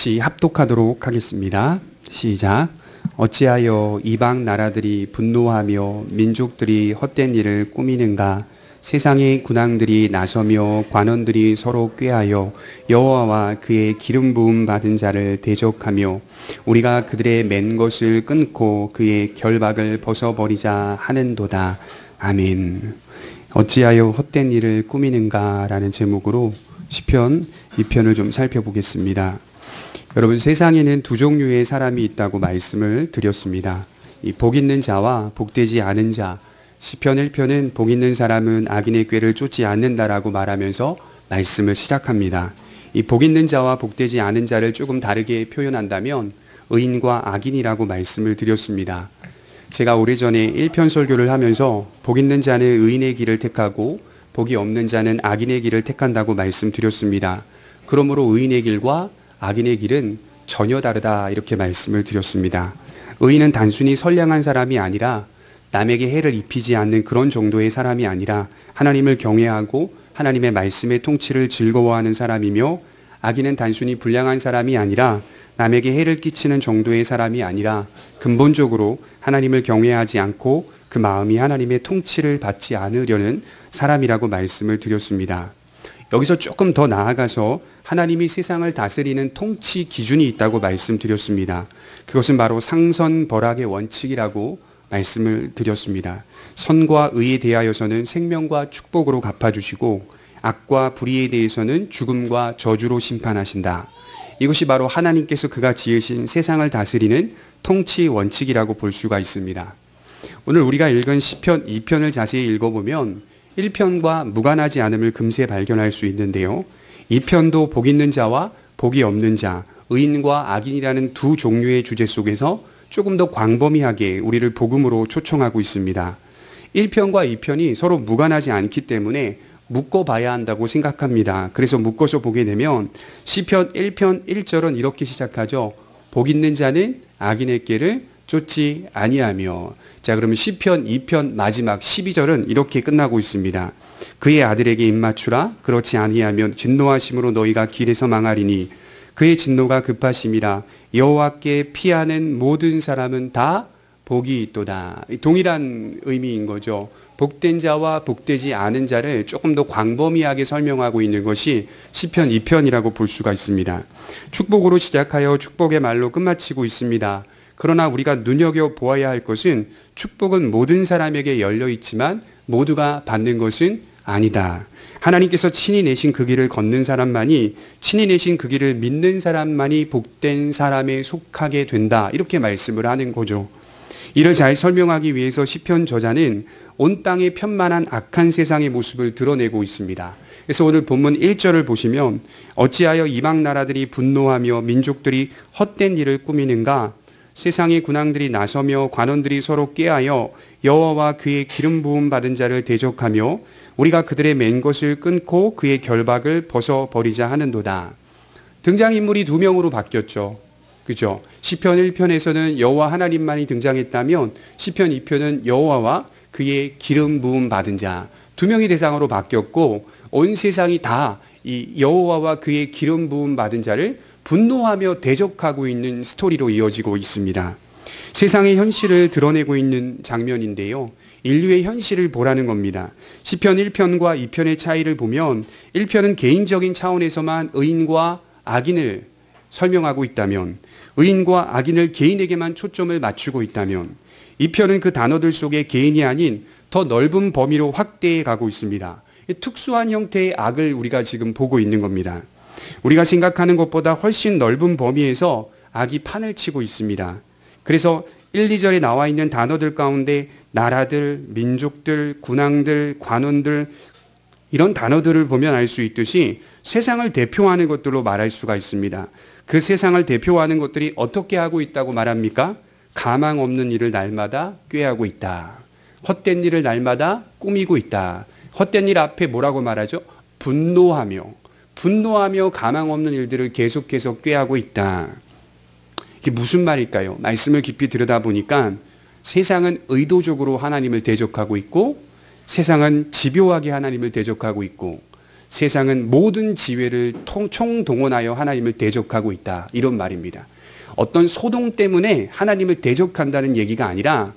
같이 합독하도록 하겠습니다. 시작. 어찌하여 이방 나라들이 분노하며 민족들이 헛된 일을 꾸미는가? 세상의 군왕들이 나서며 관원들이 서로 꾀하여 여호와와 그의 기름 부음 받은 자를 대적하며 우리가 그들의 맨 것을 끊고 그의 결박을 벗어버리자 하는도다. 아멘. 어찌하여 헛된 일을 꾸미는가? 라는 제목으로 시편 2편을 좀 살펴보겠습니다. 여러분, 세상에는 두 종류의 사람이 있다고 말씀을 드렸습니다. 이 복 있는 자와 복되지 않은 자. 시편 1편은 복 있는 사람은 악인의 꾀를 쫓지 않는다라고 말하면서 말씀을 시작합니다. 이 복 있는 자와 복되지 않은 자를 조금 다르게 표현한다면 의인과 악인이라고 말씀을 드렸습니다. 제가 오래전에 1편 설교를 하면서 복 있는 자는 의인의 길을 택하고 복이 없는 자는 악인의 길을 택한다고 말씀드렸습니다. 그러므로 의인의 길과 악인의 길은 전혀 다르다, 이렇게 말씀을 드렸습니다. 의인은 단순히 선량한 사람이 아니라 남에게 해를 입히지 않는 그런 정도의 사람이 아니라 하나님을 경외하고 하나님의 말씀의 통치를 즐거워하는 사람이며, 악인은 단순히 불량한 사람이 아니라 남에게 해를 끼치는 정도의 사람이 아니라 근본적으로 하나님을 경외하지 않고 그 마음이 하나님의 통치를 받지 않으려는 사람이라고 말씀을 드렸습니다. 여기서 조금 더 나아가서 하나님이 세상을 다스리는 통치 기준이 있다고 말씀드렸습니다. 그것은 바로 상선벌악의 원칙이라고 말씀을 드렸습니다. 선과 의에 대하여서는 생명과 축복으로 갚아주시고 악과 불의에 대해서는 죽음과 저주로 심판하신다. 이것이 바로 하나님께서 그가 지으신 세상을 다스리는 통치 원칙이라고 볼 수가 있습니다. 오늘 우리가 읽은 시편 2편을 자세히 읽어보면 1편과 무관하지 않음을 금세 발견할 수 있는데요. 2편도 복 있는 자와 복이 없는 자, 의인과 악인이라는 두 종류의 주제 속에서 조금 더 광범위하게 우리를 복음으로 초청하고 있습니다. 1편과 2편이 서로 무관하지 않기 때문에 묶어봐야 한다고 생각합니다. 그래서 묶어서 보게 되면 시편 1편 1절은 이렇게 시작하죠. 복 있는 자는 악인의 길을 쫓지 아니하며. 자, 그러면 시편 2편 마지막 12절은 이렇게 끝나고 있습니다. 그의 아들에게 입맞추라. 그렇지 아니하면 진노하심으로 너희가 길에서 망하리니 그의 진노가 급하심이라. 여호와께 피하는 모든 사람은 다 복이 있도다. 동일한 의미인 거죠. 복된 자와 복되지 않은 자를 조금 더 광범위하게 설명하고 있는 것이 시편 2편이라고 볼 수가 있습니다. 축복으로 시작하여 축복의 말로 끝마치고 있습니다. 그러나 우리가 눈여겨보아야 할 것은 축복은 모든 사람에게 열려 있지만 모두가 받는 것은 아니다. 하나님께서 친히 내신 그 길을 걷는 사람만이, 친히 내신 그 길을 믿는 사람만이 복된 사람에 속하게 된다. 이렇게 말씀을 하는 거죠. 이를 잘 설명하기 위해서 시편 저자는 온 땅에 편만한 악한 세상의 모습을 드러내고 있습니다. 그래서 오늘 본문 1절을 보시면 어찌하여 이방 나라들이 분노하며 민족들이 헛된 일을 꾸미는가? 세상의 군왕들이 나서며 관원들이 서로 꾀하여 여호와와 그의 기름 부음 받은 자를 대적하며 우리가 그들의 맨 것을 끊고 그의 결박을 벗어버리자 하는도다. 등장인물이 두 명으로 바뀌었죠. 그죠? 시편 1편에서는 여호와 하나님만이 등장했다면 시편 2편은 여호와와 그의 기름 부음 받은 자 두 명이 대상으로 바뀌었고, 온 세상이 다 이 여호와와 그의 기름 부음 받은 자를 분노하며 대적하고 있는 스토리로 이어지고 있습니다. 세상의 현실을 드러내고 있는 장면인데요. 인류의 현실을 보라는 겁니다. 시편 1편과 2편의 차이를 보면 1편은 개인적인 차원에서만 의인과 악인을 설명하고 있다면, 의인과 악인을 개인에게만 초점을 맞추고 있다면, 2편은 그 단어들 속에 개인이 아닌 더 넓은 범위로 확대해 가고 있습니다. 특수한 형태의 악을 우리가 지금 보고 있는 겁니다. 우리가 생각하는 것보다 훨씬 넓은 범위에서 악이 판을 치고 있습니다. 그래서 1, 2절에 나와 있는 단어들 가운데 나라들, 민족들, 군왕들, 관원들, 이런 단어들을 보면 알 수 있듯이 세상을 대표하는 것들로 말할 수가 있습니다. 그 세상을 대표하는 것들이 어떻게 하고 있다고 말합니까? 가망 없는 일을 날마다 꾀하고 있다. 헛된 일을 날마다 꾸미고 있다. 헛된 일 앞에 뭐라고 말하죠? 분노하며 가망 없는 일들을 계속해서 꾀하고 있다. 이게 무슨 말일까요? 말씀을 깊이 들여다보니까 세상은 의도적으로 하나님을 대적하고 있고, 세상은 집요하게 하나님을 대적하고 있고, 세상은 모든 지혜를 총동원하여 하나님을 대적하고 있다. 이런 말입니다. 어떤 소동 때문에 하나님을 대적한다는 얘기가 아니라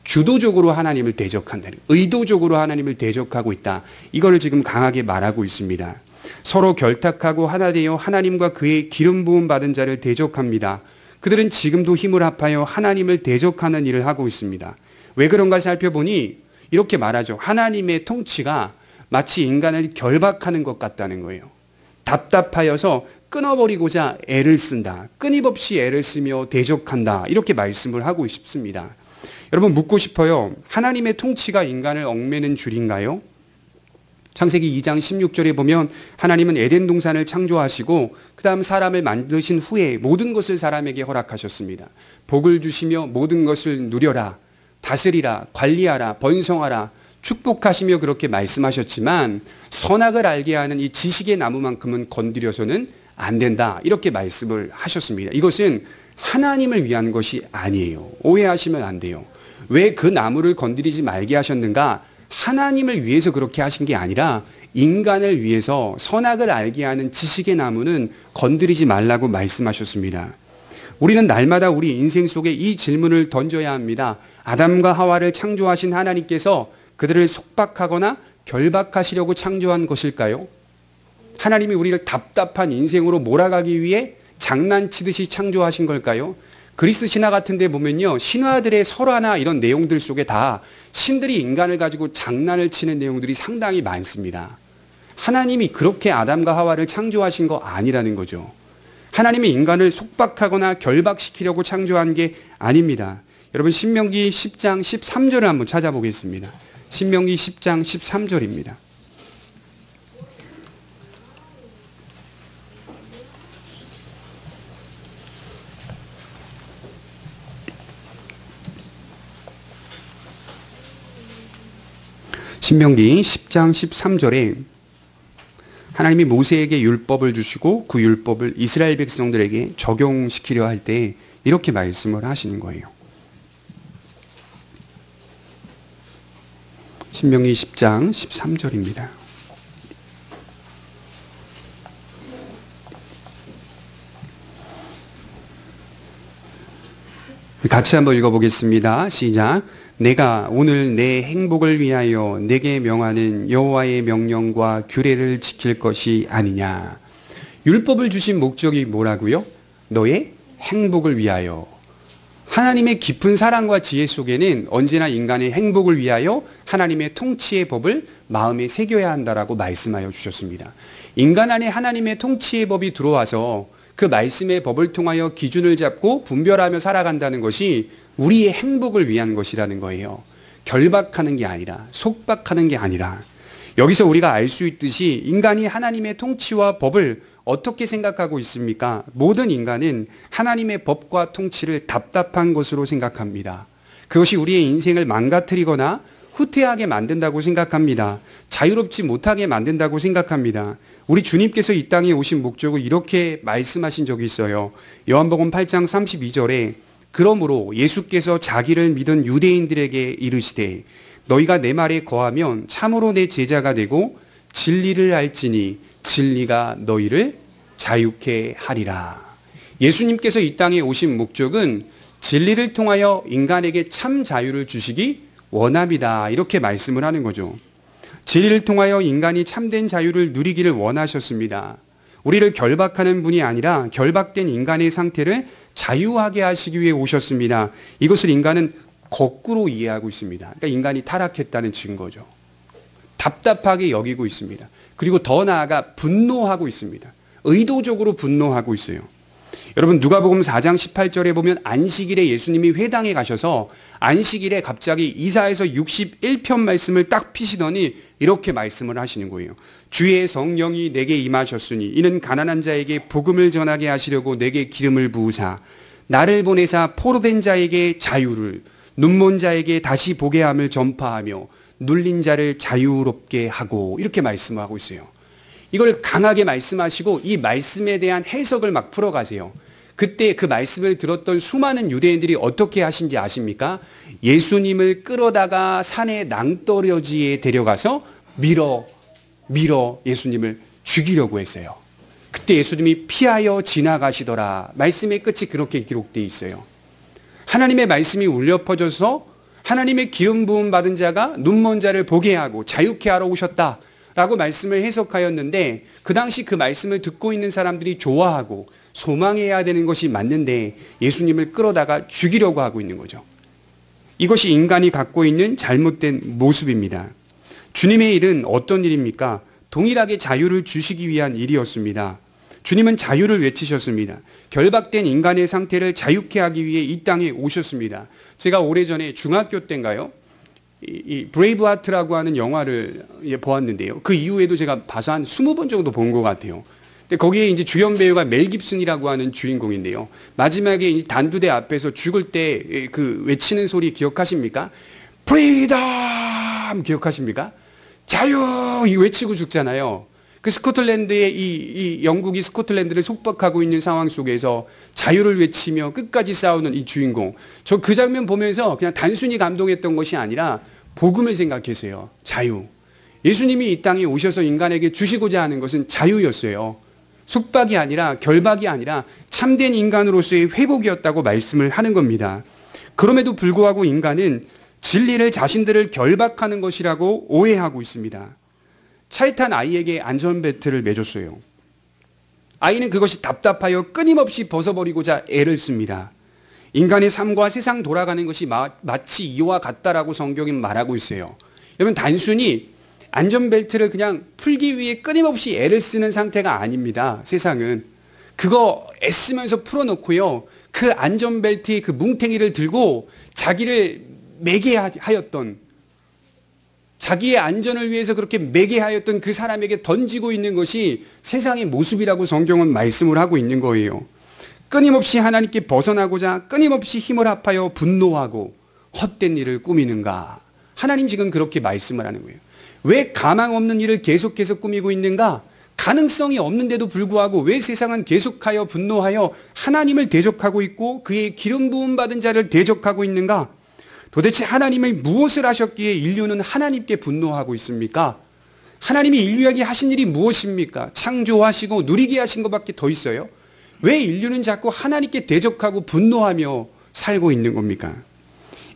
주도적으로 하나님을 대적한다는, 의도적으로 하나님을 대적하고 있다. 이걸 지금 강하게 말하고 있습니다. 서로 결탁하고 하나 되어 하나님과 그의 기름 부음 받은 자를 대적합니다. 그들은 지금도 힘을 합하여 하나님을 대적하는 일을 하고 있습니다. 왜 그런가 살펴보니 이렇게 말하죠. 하나님의 통치가 마치 인간을 결박하는 것 같다는 거예요. 답답하여서 끊어버리고자 애를 쓴다. 끊임없이 애를 쓰며 대적한다. 이렇게 말씀을 하고 싶습니다. 여러분 묻고 싶어요. 하나님의 통치가 인간을 얽매는 줄인가요? 창세기 2장 16절에 보면 하나님은 에덴 동산을 창조하시고 그 다음 사람을 만드신 후에 모든 것을 사람에게 허락하셨습니다. 복을 주시며 모든 것을 누려라, 다스리라, 관리하라, 번성하라, 축복하시며 그렇게 말씀하셨지만 선악을 알게 하는 이 지식의 나무만큼은 건드려서는 안 된다. 이렇게 말씀을 하셨습니다. 이것은 하나님을 위한 것이 아니에요. 오해하시면 안 돼요. 왜 그 나무를 건드리지 말게 하셨는가? 하나님을 위해서 그렇게 하신 게 아니라 인간을 위해서 선악을 알게 하는 지식의 나무는 건드리지 말라고 말씀하셨습니다. 우리는 날마다 우리 인생 속에 이 질문을 던져야 합니다. 아담과 하와를 창조하신 하나님께서 그들을 속박하거나 결박하시려고 창조한 것일까요? 하나님이 우리를 답답한 인생으로 몰아가기 위해 장난치듯이 창조하신 걸까요? 그리스 신화 같은 데 보면요, 신화들의 설화나 이런 내용들 속에 다 신들이 인간을 가지고 장난을 치는 내용들이 상당히 많습니다. 하나님이 그렇게 아담과 하와를 창조하신 거 아니라는 거죠. 하나님이 인간을 속박하거나 결박시키려고 창조한 게 아닙니다. 여러분 신명기 10장 13절을 한번 찾아보겠습니다. 신명기 10장 13절입니다. 신명기 10장 13절에 하나님이 모세에게 율법을 주시고 그 율법을 이스라엘 백성들에게 적용시키려 할 때 이렇게 말씀을 하시는 거예요. 신명기 10장 13절입니다. 같이 한번 읽어보겠습니다. 시작. 내가 오늘 내 행복을 위하여 내게 명하는 여호와의 명령과 규례를 지킬 것이 아니냐. 율법을 주신 목적이 뭐라고요? 너의 행복을 위하여. 하나님의 깊은 사랑과 지혜 속에는 언제나 인간의 행복을 위하여 하나님의 통치의 법을 마음에 새겨야 한다라고 말씀하여 주셨습니다. 인간 안에 하나님의 통치의 법이 들어와서 그 말씀의 법을 통하여 기준을 잡고 분별하며 살아간다는 것이 우리의 행복을 위한 것이라는 거예요. 결박하는 게 아니라, 속박하는 게 아니라. 여기서 우리가 알 수 있듯이 인간이 하나님의 통치와 법을 어떻게 생각하고 있습니까? 모든 인간은 하나님의 법과 통치를 답답한 것으로 생각합니다. 그것이 우리의 인생을 망가뜨리거나 후퇴하게 만든다고 생각합니다. 자유롭지 못하게 만든다고 생각합니다. 우리 주님께서 이 땅에 오신 목적을 이렇게 말씀하신 적이 있어요. 요한복음 8장 32절에 그러므로 예수께서 자기를 믿은 유대인들에게 이르시되 너희가 내 말에 거하면 참으로 내 제자가 되고 진리를 알지니 진리가 너희를 자유케 하리라. 예수님께서 이 땅에 오신 목적은 진리를 통하여 인간에게 참 자유를 주시기 원합니다. 이렇게 말씀을 하는 거죠. 진리를 통하여 인간이 참된 자유를 누리기를 원하셨습니다. 우리를 결박하는 분이 아니라 결박된 인간의 상태를 자유하게 하시기 위해 오셨습니다. 이것을 인간은 거꾸로 이해하고 있습니다. 그러니까 인간이 타락했다는 증거죠. 답답하게 여기고 있습니다. 그리고 더 나아가 분노하고 있습니다. 의도적으로 분노하고 있어요. 여러분 누가복음 4장 18절에 보면 안식일에 예수님이 회당에 가셔서 안식일에 갑자기 이사야서 61편 말씀을 딱 피시더니 이렇게 말씀을 하시는 거예요. 주의 성령이 내게 임하셨으니 이는 가난한 자에게 복음을 전하게 하시려고 내게 기름을 부으사 나를 보내사 포로된 자에게 자유를 눈먼 자에게 다시 보게 함을 전파하며 눌린 자를 자유롭게 하고 이렇게 말씀하고 있어요. 이걸 강하게 말씀하시고 이 말씀에 대한 해석을 막 풀어가세요. 그때 그 말씀을 들었던 수많은 유대인들이 어떻게 하신지 아십니까? 예수님을 끌어다가 산의 낭떠러지에 데려가서 밀어 밀어 예수님을 죽이려고 했어요. 그때 예수님이 피하여 지나가시더라. 말씀의 끝이 그렇게 기록되어 있어요. 하나님의 말씀이 울려 퍼져서 하나님의 기름 부음 받은 자가 눈먼 자를 보게 하고 자유케 하러 오셨다라고 말씀을 해석하였는데, 그 당시 그 말씀을 듣고 있는 사람들이 좋아하고 소망해야 되는 것이 맞는데 예수님을 끌어다가 죽이려고 하고 있는 거죠. 이것이 인간이 갖고 있는 잘못된 모습입니다. 주님의 일은 어떤 일입니까? 동일하게 자유를 주시기 위한 일이었습니다. 주님은 자유를 외치셨습니다. 결박된 인간의 상태를 자유케 하기 위해 이 땅에 오셨습니다. 제가 오래전에 중학교 때인가요? 이 브레이브하트라고 하는 영화를 보았는데요. 그 이후에도 제가 봐서 한 20번 정도 본 것 같아요. 근데 거기에 이제 주연 배우가 멜 깁슨이라고 하는 주인공인데요. 마지막에 이 단두대 앞에서 죽을 때 그 외치는 소리 기억하십니까? 프리덤 기억하십니까? 자유 이 외치고 죽잖아요. 그 스코틀랜드의 이 영국이 스코틀랜드를 속박하고 있는 상황 속에서 자유를 외치며 끝까지 싸우는 이 주인공. 저 그 장면 보면서 그냥 단순히 감동했던 것이 아니라 복음을 생각했어요. 자유. 예수님이 이 땅에 오셔서 인간에게 주시고자 하는 것은 자유였어요. 속박이 아니라 결박이 아니라 참된 인간으로서의 회복이었다고 말씀을 하는 겁니다. 그럼에도 불구하고 인간은 진리를 자신들을 결박하는 것이라고 오해하고 있습니다. 차에 탄 아이에게 안전벨트를 매줬어요. 아이는 그것이 답답하여 끊임없이 벗어버리고자 애를 씁니다. 인간의 삶과 세상 돌아가는 것이 마치 이와 같다라고 성경은 말하고 있어요. 여러분, 단순히 안전벨트를 그냥 풀기 위해 끊임없이 애를 쓰는 상태가 아닙니다. 세상은. 그거 애쓰면서 풀어놓고요. 그 안전벨트의 그 뭉탱이를 들고 자기를 매게 하였던, 자기의 안전을 위해서 그렇게 매게 하였던 그 사람에게 던지고 있는 것이 세상의 모습이라고 성경은 말씀을 하고 있는 거예요. 끊임없이 하나님께 벗어나고자 끊임없이 힘을 합하여 분노하고 헛된 일을 꾸미는가? 하나님 지금 그렇게 말씀을 하는 거예요. 왜 가망 없는 일을 계속해서 꾸미고 있는가? 가능성이 없는데도 불구하고 왜 세상은 계속하여 분노하여 하나님을 대적하고 있고 그의 기름 부음 받은 자를 대적하고 있는가? 도대체 하나님이 무엇을 하셨기에 인류는 하나님께 분노하고 있습니까? 하나님이 인류에게 하신 일이 무엇입니까? 창조하시고 누리게 하신 것밖에 더 있어요? 왜 인류는 자꾸 하나님께 대적하고 분노하며 살고 있는 겁니까?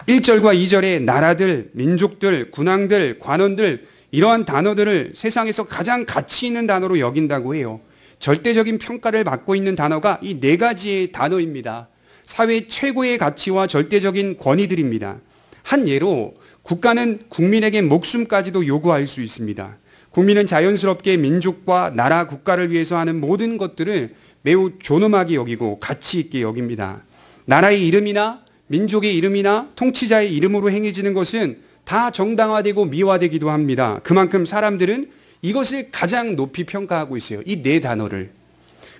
1절과 2절에 나라들, 민족들, 군왕들, 관원들, 이러한 단어들을 세상에서 가장 가치 있는 단어로 여긴다고 해요. 절대적인 평가를 받고 있는 단어가 이 네 가지의 단어입니다. 사회 최고의 가치와 절대적인 권위들입니다. 한 예로 국가는 국민에게 목숨까지도 요구할 수 있습니다. 국민은 자연스럽게 민족과 나라, 국가를 위해서 하는 모든 것들을 매우 존엄하게 여기고 가치 있게 여깁니다. 나라의 이름이나 민족의 이름이나 통치자의 이름으로 행해지는 것은 다 정당화되고 미화되기도 합니다. 그만큼 사람들은 이것을 가장 높이 평가하고 있어요. 이 네 단어를.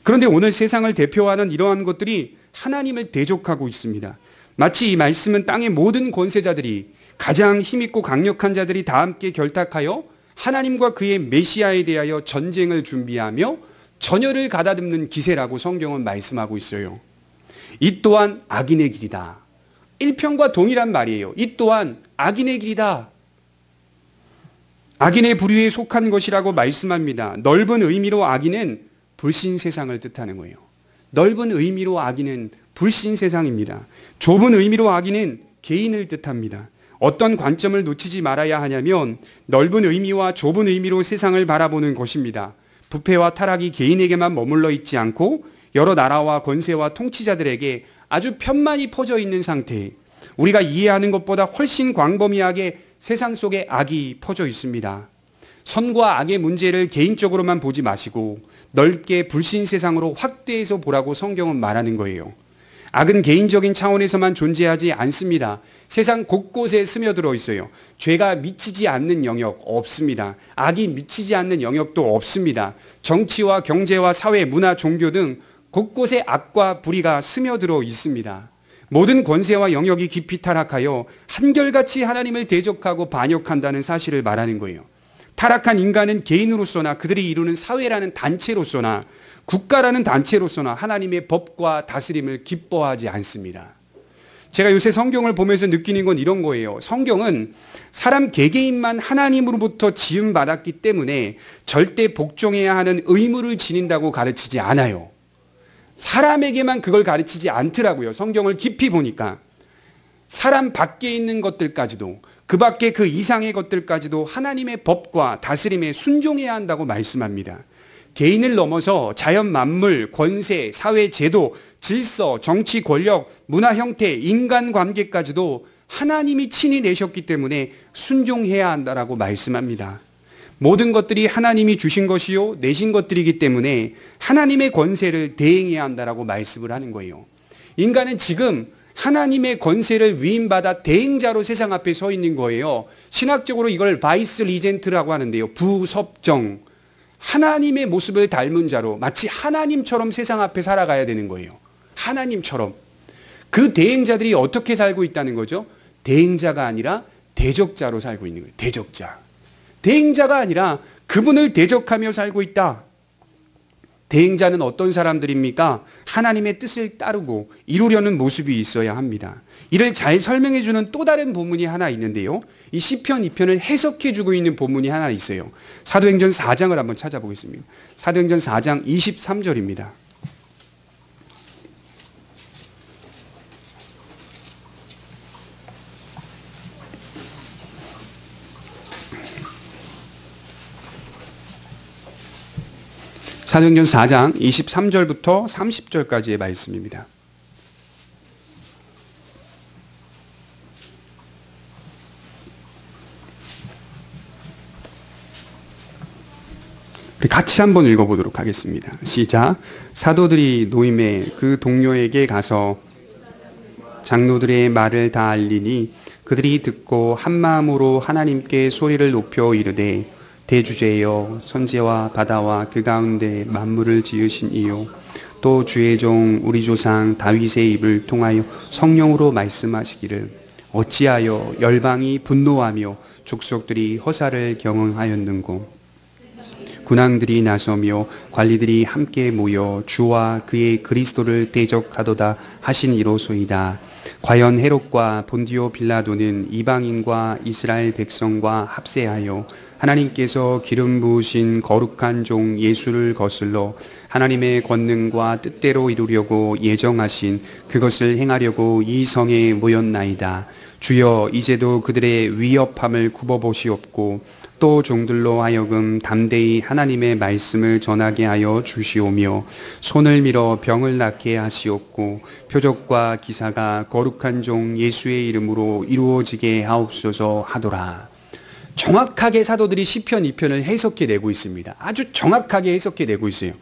그런데 오늘 세상을 대표하는 이러한 것들이 하나님을 대적하고 있습니다. 마치 이 말씀은 땅의 모든 권세자들이, 가장 힘있고 강력한 자들이 다 함께 결탁하여 하나님과 그의 메시아에 대하여 전쟁을 준비하며 전열을 가다듬는 기세라고 성경은 말씀하고 있어요. 이 또한 악인의 길이다. 1편과 동일한 말이에요. 이 또한 악인의 길이다. 악인의 부류에 속한 것이라고 말씀합니다. 넓은 의미로 악인은 불신 세상을 뜻하는 거예요. 넓은 의미로 악인은 불신 세상입니다. 좁은 의미로 악인은 개인을 뜻합니다. 어떤 관점을 놓치지 말아야 하냐면 넓은 의미와 좁은 의미로 세상을 바라보는 것입니다. 부패와 타락이 개인에게만 머물러 있지 않고 여러 나라와 권세와 통치자들에게 아주 편만히 퍼져 있는 상태, 우리가 이해하는 것보다 훨씬 광범위하게 세상 속에 악이 퍼져 있습니다. 선과 악의 문제를 개인적으로만 보지 마시고 넓게 불신 세상으로 확대해서 보라고 성경은 말하는 거예요. 악은 개인적인 차원에서만 존재하지 않습니다. 세상 곳곳에 스며들어 있어요. 죄가 미치지 않는 영역 없습니다. 악이 미치지 않는 영역도 없습니다. 정치와 경제와 사회, 문화, 종교 등 곳곳에 악과 불의가 스며들어 있습니다. 모든 권세와 영역이 깊이 타락하여 한결같이 하나님을 대적하고 반역한다는 사실을 말하는 거예요. 타락한 인간은 개인으로서나 그들이 이루는 사회라는 단체로서나 국가라는 단체로서나 하나님의 법과 다스림을 기뻐하지 않습니다. 제가 요새 성경을 보면서 느끼는 건 이런 거예요. 성경은 사람 개개인만 하나님으로부터 지음받았기 때문에 절대 복종해야 하는 의무를 지닌다고 가르치지 않아요. 사람에게만 그걸 가르치지 않더라고요. 성경을 깊이 보니까. 사람 밖에 있는 것들까지도, 그 밖에 그 이상의 것들까지도 하나님의 법과 다스림에 순종해야 한다고 말씀합니다. 개인을 넘어서 자연 만물, 권세, 사회 제도, 질서, 정치 권력, 문화 형태, 인간 관계까지도 하나님이 친히 내셨기 때문에 순종해야 한다라고 말씀합니다. 모든 것들이 하나님이 주신 것이요 내신 것들이기 때문에 하나님의 권세를 대행해야 한다라고 말씀을 하는 거예요. 인간은 지금 하나님의 권세를 위임받아 대행자로 세상 앞에 서 있는 거예요. 신학적으로 이걸 바이스 리젠트라고 하는데요. 부섭정. 하나님의 모습을 닮은 자로 마치 하나님처럼 세상 앞에 살아가야 되는 거예요. 하나님처럼. 그 대행자들이 어떻게 살고 있다는 거죠? 대행자가 아니라 대적자로 살고 있는 거예요. 대적자. 대행자가 아니라 그분을 대적하며 살고 있다. 대행자는 어떤 사람들입니까? 하나님의 뜻을 따르고 이루려는 모습이 있어야 합니다. 이를 잘 설명해 주는 또 다른 본문이 하나 있는데요. 이 시편 2편을 해석해 주고 있는 본문이 하나 있어요. 사도행전 4장을 한번 찾아보겠습니다. 사도행전 4장 23절입니다. 사도행전 4장 23절부터 30절까지의 말씀입니다. 우리 같이 한번 읽어보도록 하겠습니다. 시작. 사도들이 노임에 그 동료에게 가서 장로들의 말을 다 알리니 그들이 듣고 한마음으로 하나님께 소리를 높여 이르되 대주제여 선지와 바다와 그 가운데 만물을 지으신 이요 또 주의 종 우리 조상 다윗의 입을 통하여 성령으로 말씀하시기를 어찌하여 열방이 분노하며 족속들이 허사를 경영하였는고 군왕들이 나서며 관리들이 함께 모여 주와 그의 그리스도를 대적하도다 하신 이로소이다. 과연 헤롯과 본디오 빌라도는 이방인과 이스라엘 백성과 합세하여 하나님께서 기름 부으신 거룩한 종 예수를 거슬러 하나님의 권능과 뜻대로 이루려고 예정하신 그것을 행하려고 이 성에 모였나이다. 주여 이제도 그들의 위협함을 굽어보시옵고 또 종들로 하여금 담대히 하나님의 말씀을 전하게 하여 주시오며 손을 밀어 병을 낫게 하시옵고 표적과 기사가 거룩한 종 예수의 이름으로 이루어지게 하옵소서 하더라. 정확하게 사도들이 시편 2편을 해석해 내고 있습니다. 아주 정확하게 해석해 내고 있어요.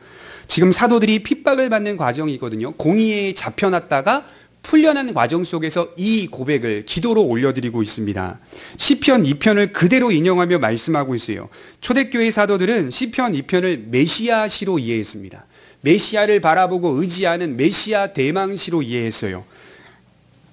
지금 사도들이 핍박을 받는 과정이거든요. 공의에 잡혀놨다가 풀려난 과정 속에서 이 고백을 기도로 올려드리고 있습니다. 시편 2편을 그대로 인용하며 말씀하고 있어요. 초대교회 사도들은 시편 2편을 메시아시로 이해했습니다. 메시아를 바라보고 의지하는 메시아 대망시로 이해했어요.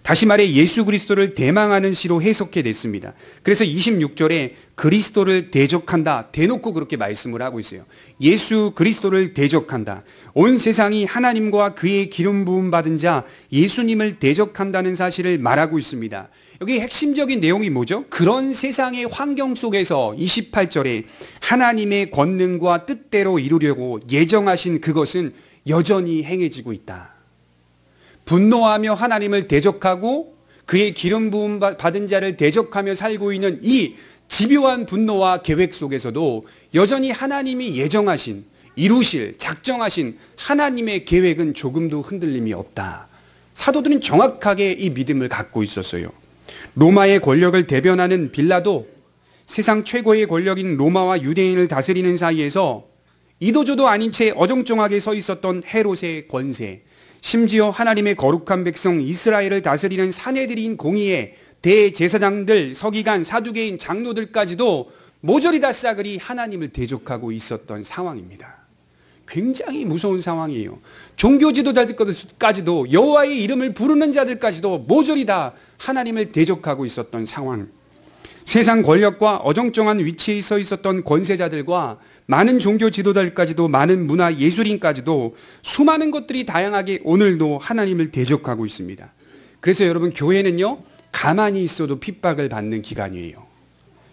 다시 말해 예수 그리스도를 대망하는 시로 해석해 냈습니다. 그래서 26절에 그리스도를 대적한다. 대놓고 그렇게 말씀을 하고 있어요. 예수 그리스도를 대적한다. 온 세상이 하나님과 그의 기름 부음 받은 자 예수님을 대적한다는 사실을 말하고 있습니다. 여기 핵심적인 내용이 뭐죠? 그런 세상의 환경 속에서 28절에 하나님의 권능과 뜻대로 이루려고 예정하신 그것은 여전히 행해지고 있다. 분노하며 하나님을 대적하고 그의 기름 부음 받은 자를 대적하며 살고 있는 이 집요한 분노와 계획 속에서도 여전히 하나님이 예정하신 이루실 작정하신 하나님의 계획은 조금도 흔들림이 없다. 사도들은 정확하게 이 믿음을 갖고 있었어요. 로마의 권력을 대변하는 빌라도 세상 최고의 권력인 로마와 유대인을 다스리는 사이에서 이도저도 아닌 채 어정쩡하게 서 있었던 헤롯의 권세, 심지어 하나님의 거룩한 백성 이스라엘을 다스리는 사내들인 공의의 대제사장들, 서기관, 사두개인, 장로들까지도 모조리 다 싸그리 하나님을 대적하고 있었던 상황입니다. 굉장히 무서운 상황이에요. 종교 지도자들까지도 여호와의 이름을 부르는 자들까지도 모조리 다 하나님을 대적하고 있었던 상황. 세상 권력과 어정쩡한 위치에 서 있었던 권세자들과 많은 종교 지도자들까지도 많은 문화 예술인까지도 수많은 것들이 다양하게 오늘도 하나님을 대적하고 있습니다. 그래서 여러분, 교회는요, 가만히 있어도 핍박을 받는 기관이에요.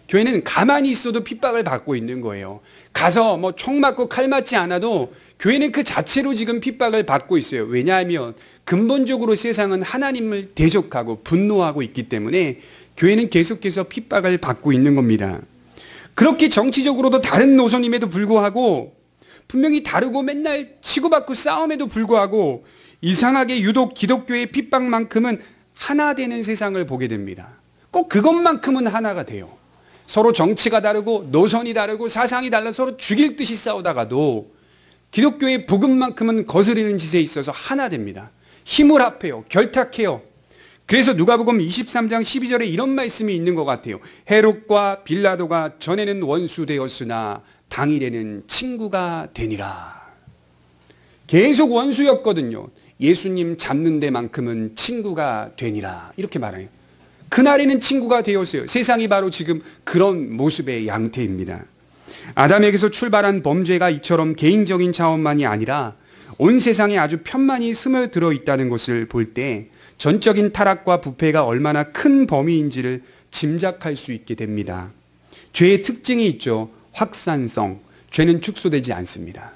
교회는 가만히 있어도 핍박을 받고 있는 거예요. 가서 뭐 총 맞고 칼 맞지 않아도 교회는 그 자체로 지금 핍박을 받고 있어요. 왜냐하면 근본적으로 세상은 하나님을 대적하고 분노하고 있기 때문에 교회는 계속해서 핍박을 받고 있는 겁니다. 그렇게 정치적으로도 다른 노선임에도 불구하고, 분명히 다르고 맨날 치고받고 싸움에도 불구하고, 이상하게 유독 기독교의 핍박만큼은 하나 되는 세상을 보게 됩니다. 꼭 그것만큼은 하나가 돼요. 서로 정치가 다르고 노선이 다르고 사상이 달라 서로 죽일 듯이 싸우다가도 기독교의 복음만큼은 거스르는 짓에 있어서 하나 됩니다. 힘을 합해요. 결탁해요. 그래서 누가복음 23장 12절에 이런 말씀이 있는 것 같아요. 헤롯과 빌라도가 전에는 원수 되었으나 당일에는 친구가 되니라. 계속 원수였거든요. 예수님 잡는 데만큼은 친구가 되니라. 이렇게 말해요. 그날에는 친구가 되었어요. 세상이 바로 지금 그런 모습의 양태입니다. 아담에게서 출발한 범죄가 이처럼 개인적인 차원만이 아니라 온 세상에 아주 편만히 스며들어 있다는 것을 볼 때 전적인 타락과 부패가 얼마나 큰 범위인지를 짐작할 수 있게 됩니다. 죄의 특징이 있죠. 확산성. 죄는 축소되지 않습니다.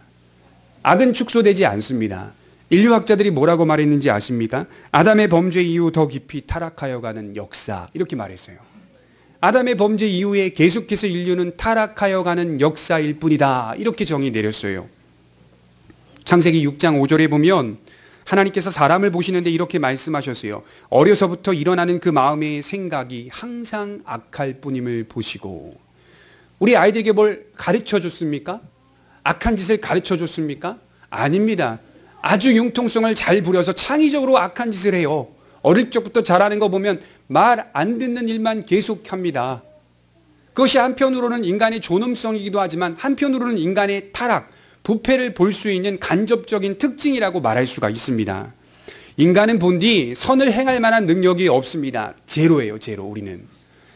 악은 축소되지 않습니다. 인류학자들이 뭐라고 말했는지 아십니까? 아담의 범죄 이후 더 깊이 타락하여 가는 역사, 이렇게 말했어요. 아담의 범죄 이후에 계속해서 인류는 타락하여 가는 역사일 뿐이다, 이렇게 정의 내렸어요. 창세기 6장 5절에 보면 하나님께서 사람을 보시는데 이렇게 말씀하셨어요. 어려서부터 일어나는 그 마음의 생각이 항상 악할 뿐임을 보시고. 우리 아이들에게 뭘 가르쳐 줬습니까? 악한 짓을 가르쳐 줬습니까? 아닙니다. 아주 융통성을 잘 부려서 창의적으로 악한 짓을 해요. 어릴 적부터 잘하는 거 보면 말 안 듣는 일만 계속합니다. 그것이 한편으로는 인간의 존엄성이기도 하지만 한편으로는 인간의 타락, 부패를 볼 수 있는 간접적인 특징이라고 말할 수가 있습니다. 인간은 본디 선을 행할 만한 능력이 없습니다. 제로예요, 제로. 우리는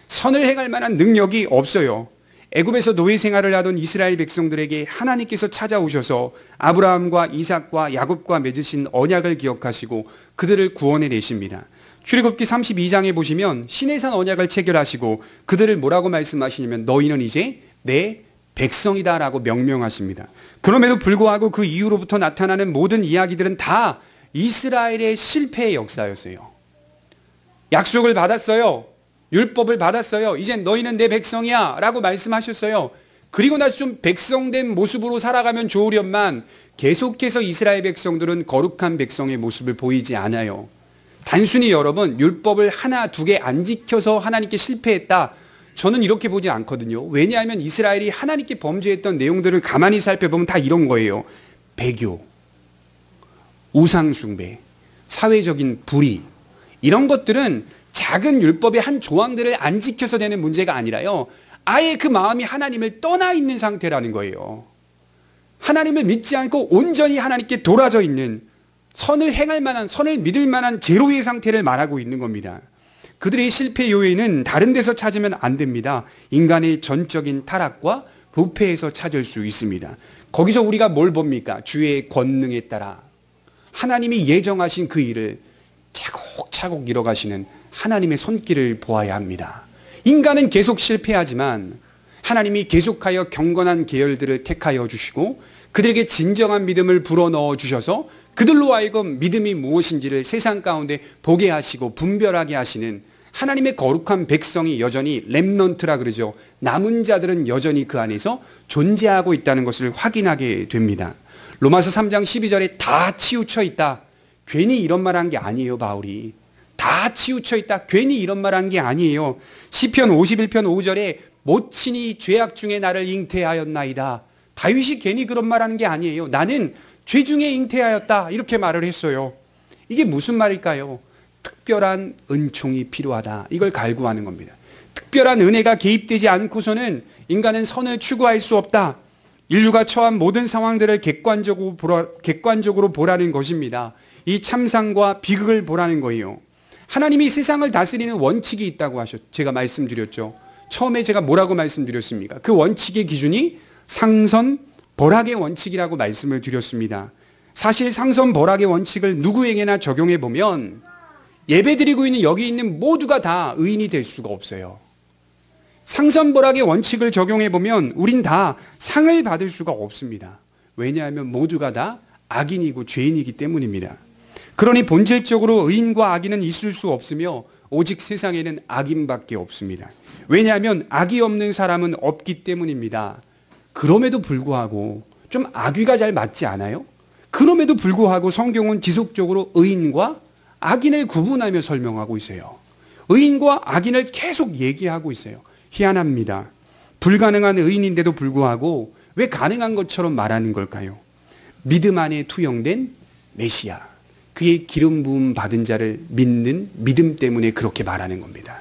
선을 행할 만한 능력이 없어요. 애굽에서 노예 생활을 하던 이스라엘 백성들에게 하나님께서 찾아오셔서 아브라함과 이삭과 야곱과 맺으신 언약을 기억하시고 그들을 구원해 내십니다. 출애굽기 32장에 보시면 시내산 언약을 체결하시고 그들을 뭐라고 말씀하시냐면 너희는 이제 내 백성이다 라고 명명하십니다. 그럼에도 불구하고 그 이후로부터 나타나는 모든 이야기들은 다 이스라엘의 실패의 역사였어요. 약속을 받았어요. 율법을 받았어요. 이제 너희는 내 백성이야 라고 말씀하셨어요. 그리고 나서 좀 백성된 모습으로 살아가면 좋으련만 계속해서 이스라엘 백성들은 거룩한 백성의 모습을 보이지 않아요. 단순히 여러분, 율법을 하나 두 개 안 지켜서 하나님께 실패했다, 저는 이렇게 보지 않거든요. 왜냐하면 이스라엘이 하나님께 범죄했던 내용들을 가만히 살펴보면 다 이런 거예요. 배교, 우상숭배, 사회적인 불의, 이런 것들은 작은 율법의 한 조항들을 안 지켜서 되는 문제가 아니라요, 아예 그 마음이 하나님을 떠나 있는 상태라는 거예요. 하나님을 믿지 않고 온전히 하나님께 돌아져 있는, 선을 행할 만한, 선을 믿을 만한 제로의 상태를 말하고 있는 겁니다. 그들의 실패 요인은 다른 데서 찾으면 안 됩니다. 인간의 전적인 타락과 부패에서 찾을 수 있습니다. 거기서 우리가 뭘 봅니까? 주의 권능에 따라 하나님이 예정하신 그 일을 차곡차곡 이뤄가시는 하나님의 손길을 보아야 합니다. 인간은 계속 실패하지만 하나님이 계속하여 경건한 계열들을 택하여 주시고 그들에게 진정한 믿음을 불어넣어 주셔서 그들로 하여금 믿음이 무엇인지를 세상 가운데 보게 하시고 분별하게 하시는 하나님의 거룩한 백성이 여전히 렘넌트라 그러죠. 남은 자들은 여전히 그 안에서 존재하고 있다는 것을 확인하게 됩니다. 로마서 3장 12절에 다 치우쳐 있다. 괜히 이런 말 한 게 아니에요, 바울이. 다 치우쳐 있다. 괜히 이런 말 한 게 아니에요. 시편 51편 5절에 모친이 죄악 중에 나를 잉태하였나이다. 다윗이 괜히 그런 말 하는 게 아니에요. 나는 죄 중에 잉태하였다. 이렇게 말을 했어요. 이게 무슨 말일까요? 특별한 은총이 필요하다. 이걸 갈구하는 겁니다. 특별한 은혜가 개입되지 않고서는 인간은 선을 추구할 수 없다. 인류가 처한 모든 상황들을 객관적으로 보라는 것입니다. 이 참상과 비극을 보라는 거예요. 하나님이 세상을 다스리는 원칙이 있다고 제가 말씀드렸죠. 처음에 제가 뭐라고 말씀드렸습니까? 그 원칙의 기준이 상선 벌학의 원칙이라고 말씀을 드렸습니다. 사실 상선 벌학의 원칙을 누구에게나 적용해 보면 예배드리고 있는 여기 있는 모두가 다 의인이 될 수가 없어요. 상선벌악의 원칙을 적용해 보면 우린 다 상을 받을 수가 없습니다. 왜냐하면 모두가 다 악인이고 죄인이기 때문입니다. 그러니 본질적으로 의인과 악인은 있을 수 없으며 오직 세상에는 악인밖에 없습니다. 왜냐하면 악이 없는 사람은 없기 때문입니다. 그럼에도 불구하고 좀 악귀가 잘 맞지 않아요? 그럼에도 불구하고 성경은 지속적으로 의인과 악인을 구분하며 설명하고 있어요. 의인과 악인을 계속 얘기하고 있어요. 희한합니다. 불가능한 의인인데도 불구하고 왜 가능한 것처럼 말하는 걸까요? 믿음 안에 투영된 메시아, 그의 기름 부음 받은 자를 믿는 믿음 때문에 그렇게 말하는 겁니다.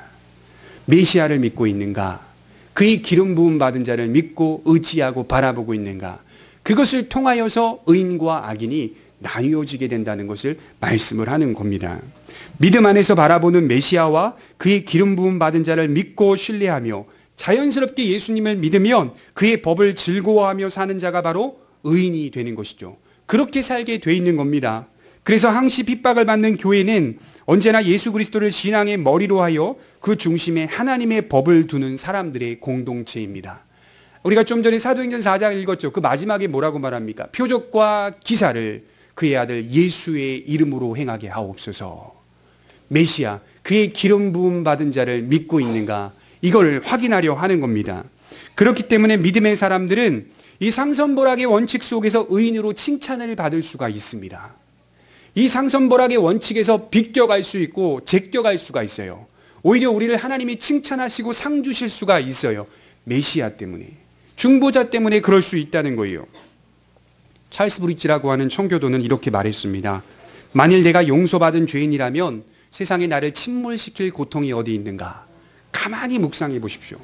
메시아를 믿고 있는가? 그의 기름 부음 받은 자를 믿고 의지하고 바라보고 있는가? 그것을 통하여서 의인과 악인이 나뉘어지게 된다는 것을 말씀을 하는 겁니다. 믿음 안에서 바라보는 메시아와 그의 기름 부음 받은 자를 믿고 신뢰하며 자연스럽게 예수님을 믿으면 그의 법을 즐거워하며 사는 자가 바로 의인이 되는 것이죠. 그렇게 살게 돼 있는 겁니다. 그래서 항시 핍박을 받는 교회는 언제나 예수 그리스도를 신앙의 머리로 하여 그 중심에 하나님의 법을 두는 사람들의 공동체입니다. 우리가 좀 전에 사도행전 4장 읽었죠. 그 마지막에 뭐라고 말합니까? 표적과 기사를 그의 아들 예수의 이름으로 행하게 하옵소서. 메시아, 그의 기름 부음 받은 자를 믿고 있는가? 이걸 확인하려 하는 겁니다. 그렇기 때문에 믿음의 사람들은 이 상선벌악의 원칙 속에서 의인으로 칭찬을 받을 수가 있습니다. 이 상선벌악의 원칙에서 비껴갈 수 있고 제껴갈 수가 있어요. 오히려 우리를 하나님이 칭찬하시고 상 주실 수가 있어요. 메시아 때문에, 중보자 때문에 그럴 수 있다는 거예요. 찰스 브릿지라고 하는 청교도는 이렇게 말했습니다. 만일 내가 용서받은 죄인이라면 세상에 나를 침몰시킬 고통이 어디 있는가? 가만히 묵상해 보십시오.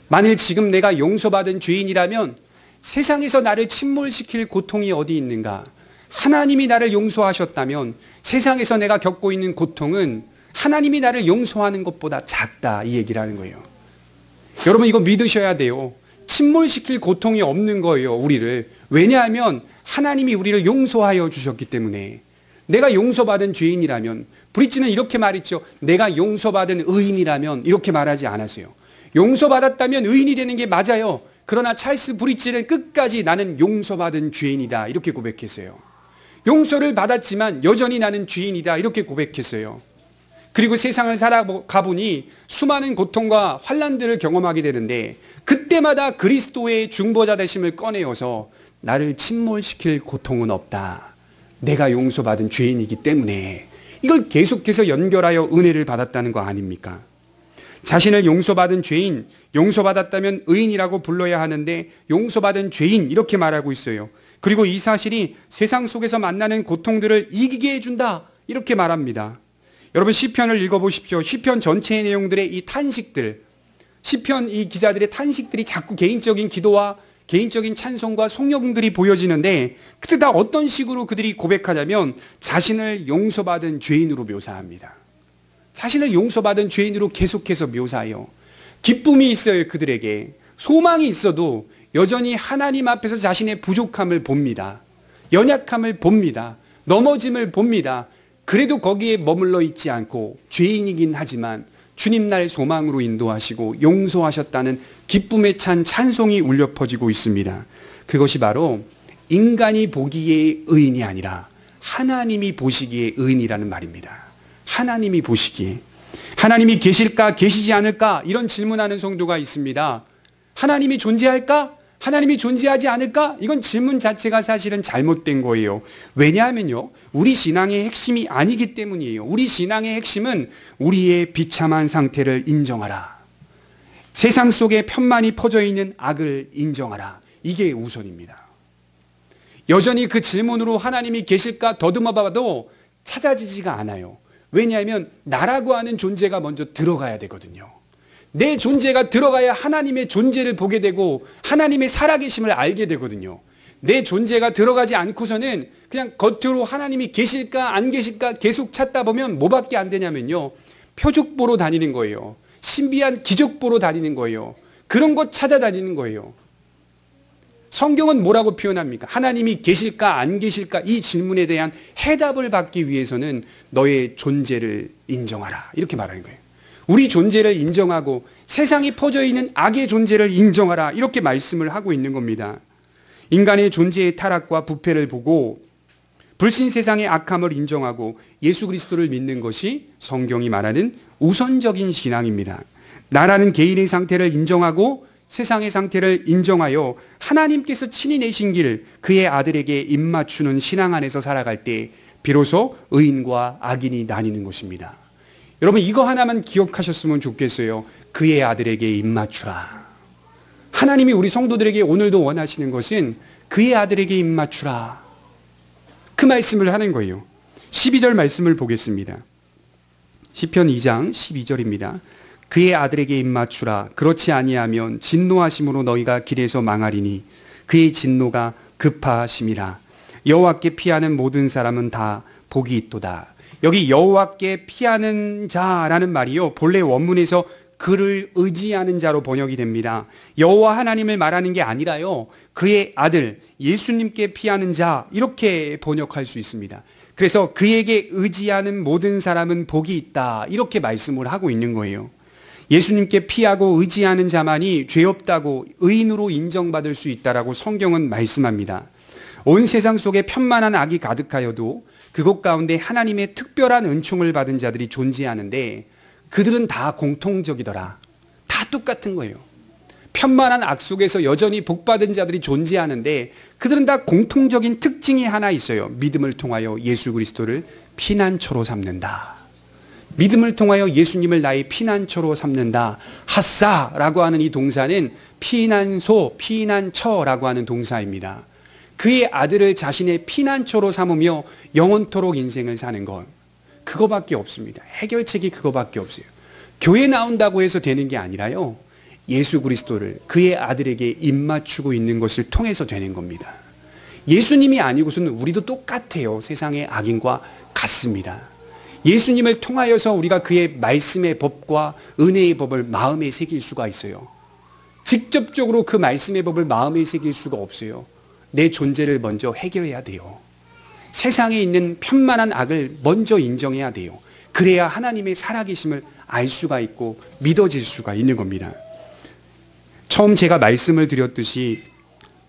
만일 지금 내가 용서받은 죄인이라면 세상에서 나를 침몰시킬 고통이 어디 있는가? 하나님이 나를 용서하셨다면 세상에서 내가 겪고 있는 고통은 하나님이 나를 용서하는 것보다 작다, 이 얘기를 하는 거예요. 여러분, 이거 믿으셔야 돼요. 침몰시킬 고통이 없는 거예요, 우리를. 왜냐하면 하나님이 우리를 용서하여 주셨기 때문에. 내가 용서받은 죄인이라면, 브릿지는 이렇게 말했죠. 내가 용서받은 의인이라면, 이렇게 말하지 않았어요. 용서받았다면 의인이 되는 게 맞아요. 그러나 찰스 브릿지는 끝까지 나는 용서받은 죄인이다, 이렇게 고백했어요. 용서를 받았지만 여전히 나는 죄인이다, 이렇게 고백했어요. 그리고 세상을 살아가 보니 수많은 고통과 환난들을 경험하게 되는데 그때마다 그리스도의 중보자 되심을 꺼내어서 나를 침몰시킬 고통은 없다. 내가 용서받은 죄인이기 때문에. 이걸 계속해서 연결하여 은혜를 받았다는 거 아닙니까? 자신을 용서받은 죄인, 용서받았다면 의인이라고 불러야 하는데 용서받은 죄인, 이렇게 말하고 있어요. 그리고 이 사실이 세상 속에서 만나는 고통들을 이기게 해준다, 이렇게 말합니다. 여러분, 시편을 읽어보십시오. 시편 전체의 내용들의 이 탄식들, 시편 이 기자들의 탄식들이 자꾸 개인적인 기도와 개인적인 찬송과 성령들이 보여지는데 그때 다 어떤 식으로 그들이 고백하냐면 자신을 용서받은 죄인으로 묘사합니다. 자신을 용서받은 죄인으로 계속해서 묘사해요. 기쁨이 있어요. 그들에게 소망이 있어도 여전히 하나님 앞에서 자신의 부족함을 봅니다. 연약함을 봅니다. 넘어짐을 봅니다. 그래도 거기에 머물러 있지 않고 죄인이긴 하지만 주님 날 소망으로 인도하시고 용서하셨다는 기쁨에 찬 찬송이 울려 퍼지고 있습니다. 그것이 바로 인간이 보기에 의인이 아니라 하나님이 보시기에 의인이라는 말입니다. 하나님이 보시기에. 하나님이 계실까 계시지 않을까 이런 질문하는 성도가 있습니다. 하나님이 존재할까? 하나님이 존재하지 않을까? 이건 질문 자체가 사실은 잘못된 거예요. 왜냐하면요, 우리 신앙의 핵심이 아니기 때문이에요. 우리 신앙의 핵심은 우리의 비참한 상태를 인정하라. 세상 속에 편만이 퍼져 있는 악을 인정하라. 이게 우선입니다. 여전히 그 질문으로 하나님이 계실까 더듬어 봐도 찾아지지가 않아요. 왜냐하면 나라고 하는 존재가 먼저 들어가야 되거든요. 내 존재가 들어가야 하나님의 존재를 보게 되고 하나님의 살아계심을 알게 되거든요. 내 존재가 들어가지 않고서는 그냥 겉으로 하나님이 계실까 안 계실까 계속 찾다 보면 뭐밖에 안 되냐면요, 표적 보러 다니는 거예요. 신비한 기적 보러 다니는 거예요. 그런 것 찾아다니는 거예요. 성경은 뭐라고 표현합니까? 하나님이 계실까 안 계실까 이 질문에 대한 해답을 받기 위해서는 너의 존재를 인정하라. 이렇게 말하는 거예요. 우리 존재를 인정하고 세상에 퍼져 있는 악의 존재를 인정하라. 이렇게 말씀을 하고 있는 겁니다. 인간의 존재의 타락과 부패를 보고 불신 세상의 악함을 인정하고 예수 그리스도를 믿는 것이 성경이 말하는 우선적인 신앙입니다. 나라는 개인의 상태를 인정하고 세상의 상태를 인정하여 하나님께서 친히 내신 길 그의 아들에게 입맞추는 신앙 안에서 살아갈 때 비로소 의인과 악인이 나뉘는 것입니다. 여러분 이거 하나만 기억하셨으면 좋겠어요. 그의 아들에게 입맞추라. 하나님이 우리 성도들에게 오늘도 원하시는 것은 그의 아들에게 입맞추라. 그 말씀을 하는 거예요. 12절 말씀을 보겠습니다. 시편 2장 12절입니다. 그의 아들에게 입맞추라. 그렇지 아니하면 진노하심으로 너희가 길에서 망하리니 그의 진노가 급하심이라. 여호와께 피하는 모든 사람은 다 복이 있도다. 여기 여호와께 피하는 자라는 말이요, 본래 원문에서 그를 의지하는 자로 번역이 됩니다. 여호와 하나님을 말하는 게 아니라요, 그의 아들 예수님께 피하는 자 이렇게 번역할 수 있습니다. 그래서 그에게 의지하는 모든 사람은 복이 있다 이렇게 말씀을 하고 있는 거예요. 예수님께 피하고 의지하는 자만이 죄 없다고 의인으로 인정받을 수 있다라고 성경은 말씀합니다. 온 세상 속에 편만한 악이 가득하여도 그곳 가운데 하나님의 특별한 은총을 받은 자들이 존재하는데 그들은 다 공통적이더라. 다 똑같은 거예요. 편만한 악 속에서 여전히 복받은 자들이 존재하는데 그들은 다 공통적인 특징이 하나 있어요. 믿음을 통하여 예수 그리스도를 피난처로 삼는다. 믿음을 통하여 예수님을 나의 피난처로 삼는다. 핫사라고 하는 이 동사는 피난소, 피난처라고 하는 동사입니다. 그의 아들을 자신의 피난처로 삼으며 영원토록 인생을 사는 것, 그거밖에 없습니다. 해결책이 그거밖에 없어요. 교회 나온다고 해서 되는 게 아니라요, 예수 그리스도를 그의 아들에게 입맞추고 있는 것을 통해서 되는 겁니다. 예수님이 아니고서는 우리도 똑같아요. 세상의 악인과 같습니다. 예수님을 통하여서 우리가 그의 말씀의 법과 은혜의 법을 마음에 새길 수가 있어요. 직접적으로 그 말씀의 법을 마음에 새길 수가 없어요. 내 존재를 먼저 해결해야 돼요. 세상에 있는 편만한 악을 먼저 인정해야 돼요. 그래야 하나님의 살아계심을 알 수가 있고 믿어질 수가 있는 겁니다. 처음 제가 말씀을 드렸듯이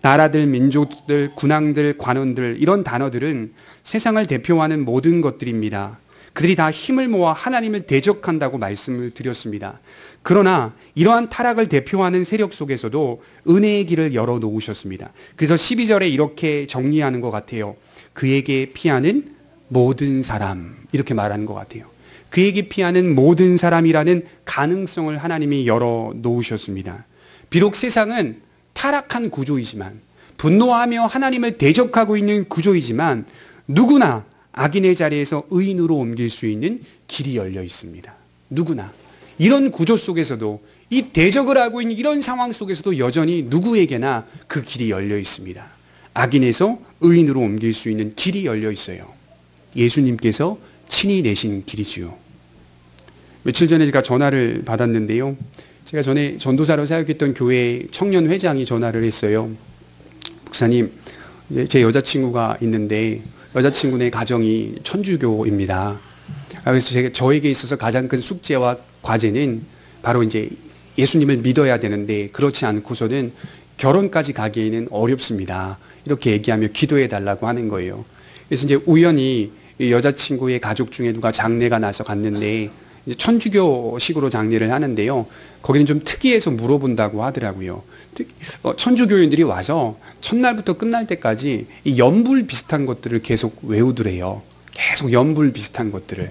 나라들, 민족들, 군왕들, 관원들 이런 단어들은 세상을 대표하는 모든 것들입니다. 그들이 다 힘을 모아 하나님을 대적한다고 말씀을 드렸습니다. 그러나 이러한 타락을 대표하는 세력 속에서도 은혜의 길을 열어놓으셨습니다. 그래서 12절에 이렇게 정리하는 것 같아요. 그에게 피하는 모든 사람, 이렇게 말하는 것 같아요. 그에게 피하는 모든 사람이라는 가능성을 하나님이 열어놓으셨습니다. 비록 세상은 타락한 구조이지만, 분노하며 하나님을 대적하고 있는 구조이지만 누구나 악인의 자리에서 의인으로 옮길 수 있는 길이 열려 있습니다. 누구나. 이런 구조 속에서도, 이 대적을 하고 있는 이런 상황 속에서도 여전히 누구에게나 그 길이 열려 있습니다. 악인에서 의인으로 옮길 수 있는 길이 열려 있어요. 예수님께서 친히 내신 길이지요. 며칠 전에 제가 전화를 받았는데요, 제가 전에 전도사로 사역했던 교회 청년 회장이 전화를 했어요. 목사님, 제 여자친구가 있는데 여자친구네 가정이 천주교입니다. 그래서 저에게 있어서 가장 큰 숙제와 과제는 바로 이제 예수님을 믿어야 되는데 그렇지 않고서는 결혼까지 가기에는 어렵습니다. 이렇게 얘기하며 기도해 달라고 하는 거예요. 그래서 이제 우연히 여자친구의 가족 중에 누가 장례가 나서 갔는데 이제 천주교식으로 장례를 하는데요. 거기는 좀 특이해서 물어본다고 하더라고요. 천주교인들이 와서 첫날부터 끝날 때까지 이 연불 비슷한 것들을 계속 외우더래요. 계속 연불 비슷한 것들을.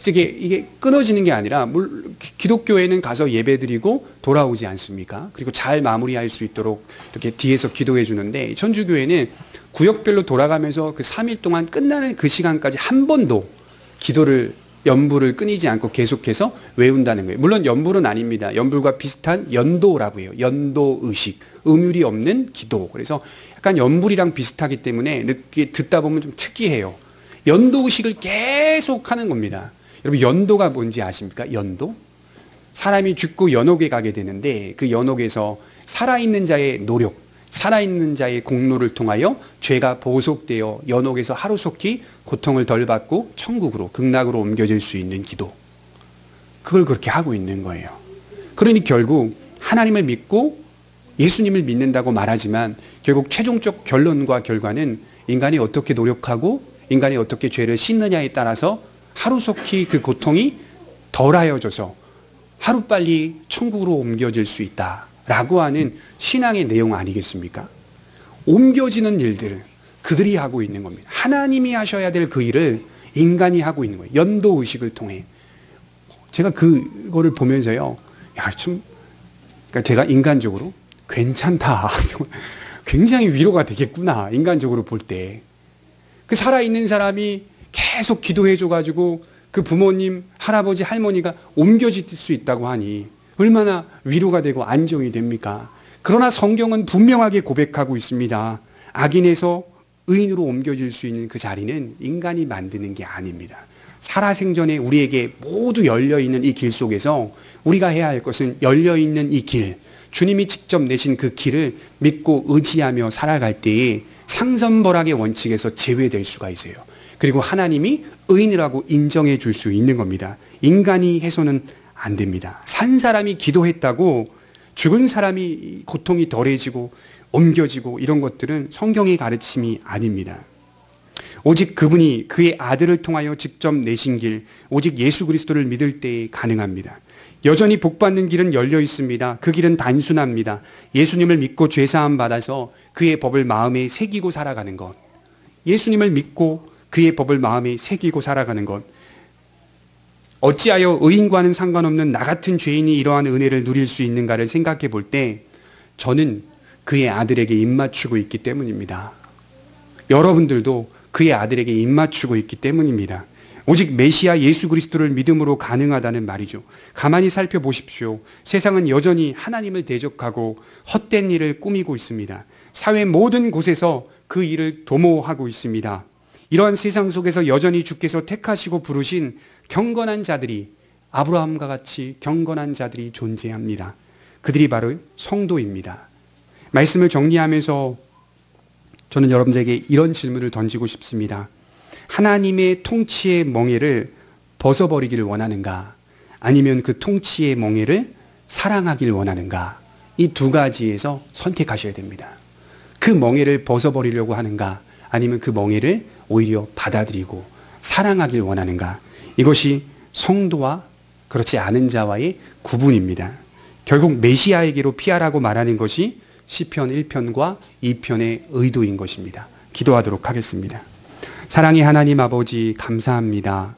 이게 끊어지는 게 아니라 기독교에는 가서 예배드리고 돌아오지 않습니까? 그리고 잘 마무리할 수 있도록 이렇게 뒤에서 기도해 주는데, 천주교회는 구역별로 돌아가면서 그 3일 동안 끝나는 그 시간까지 한 번도 연불을 끊이지 않고 계속해서 외운다는 거예요. 물론 연불은 아닙니다. 연불과 비슷한 연도라고 해요. 연도의식, 음율이 없는 기도. 그래서 약간 연불이랑 비슷하기 때문에 듣다 보면 좀 특이해요. 연도의식을 계속 하는 겁니다. 여러분, 연도가 뭔지 아십니까? 연도? 사람이 죽고 연옥에 가게 되는데 그 연옥에서 살아있는 자의 노력, 살아있는 자의 공로를 통하여 죄가 보속되어 연옥에서 하루속히 고통을 덜 받고 천국으로, 극락으로 옮겨질 수 있는 기도. 그걸 그렇게 하고 있는 거예요. 그러니 결국 하나님을 믿고 예수님을 믿는다고 말하지만 결국 최종적 결론과 결과는 인간이 어떻게 노력하고 인간이 어떻게 죄를 씻느냐에 따라서 하루속히 그 고통이 덜하여져서 하루빨리 천국으로 옮겨질 수 있다라고 하는 신앙의 내용 아니겠습니까? 옮겨지는 일들을 그들이 하고 있는 겁니다. 하나님이 하셔야 될 그 일을 인간이 하고 있는 거예요. 연도의식을 통해. 제가 그거를 보면서요, 그러니까 제가 인간적으로 괜찮다. 굉장히 위로가 되겠구나. 인간적으로 볼 때. 그 살아있는 사람이 계속 기도해줘가지고 그 부모님, 할아버지, 할머니가 옮겨질 수 있다고 하니 얼마나 위로가 되고 안정이 됩니까? 그러나 성경은 분명하게 고백하고 있습니다. 악인에서 의인으로 옮겨질 수 있는 그 자리는 인간이 만드는 게 아닙니다. 살아생전에 우리에게 모두 열려있는 이 길 속에서 우리가 해야 할 것은 열려있는 이 길, 주님이 직접 내신 그 길을 믿고 의지하며 살아갈 때에 상선벌악의 원칙에서 제외될 수가 있어요. 그리고 하나님이 의인이라고 인정해 줄 수 있는 겁니다. 인간이 해서는 안 됩니다. 산 사람이 기도했다고 죽은 사람이 고통이 덜해지고 옮겨지고 이런 것들은 성경의 가르침이 아닙니다. 오직 그분이 그의 아들을 통하여 직접 내신 길, 오직 예수 그리스도를 믿을 때에 가능합니다. 여전히 복받는 길은 열려 있습니다. 그 길은 단순합니다. 예수님을 믿고 죄사함 받아서 그의 법을 마음에 새기고 살아가는 것. 예수님을 믿고 그의 법을 마음에 새기고 살아가는 것. 어찌하여 의인과는 상관없는 나 같은 죄인이 이러한 은혜를 누릴 수 있는가를 생각해 볼 때 저는 그의 아들에게 입맞추고 있기 때문입니다. 여러분들도 그의 아들에게 입맞추고 있기 때문입니다. 오직 메시아 예수 그리스도를 믿음으로 가능하다는 말이죠. 가만히 살펴보십시오. 세상은 여전히 하나님을 대적하고 헛된 일을 꾸미고 있습니다. 사회 모든 곳에서 그 일을 도모하고 있습니다. 이러한 세상 속에서 여전히 주께서 택하시고 부르신 경건한 자들이, 아브라함과 같이 경건한 자들이 존재합니다. 그들이 바로 성도입니다. 말씀을 정리하면서 저는 여러분들에게 이런 질문을 던지고 싶습니다. 하나님의 통치의 멍에를 벗어버리기를 원하는가? 아니면 그 통치의 멍에를 사랑하기를 원하는가? 이 두 가지에서 선택하셔야 됩니다. 그 멍에를 벗어버리려고 하는가? 아니면 그 멍에를 오히려 받아들이고 사랑하길 원하는가? 이것이 성도와 그렇지 않은 자와의 구분입니다. 결국 메시아에게로 피하라고 말하는 것이 시편 1편과 2편의 의도인 것입니다. 기도하도록 하겠습니다. 사랑의 하나님 아버지 감사합니다.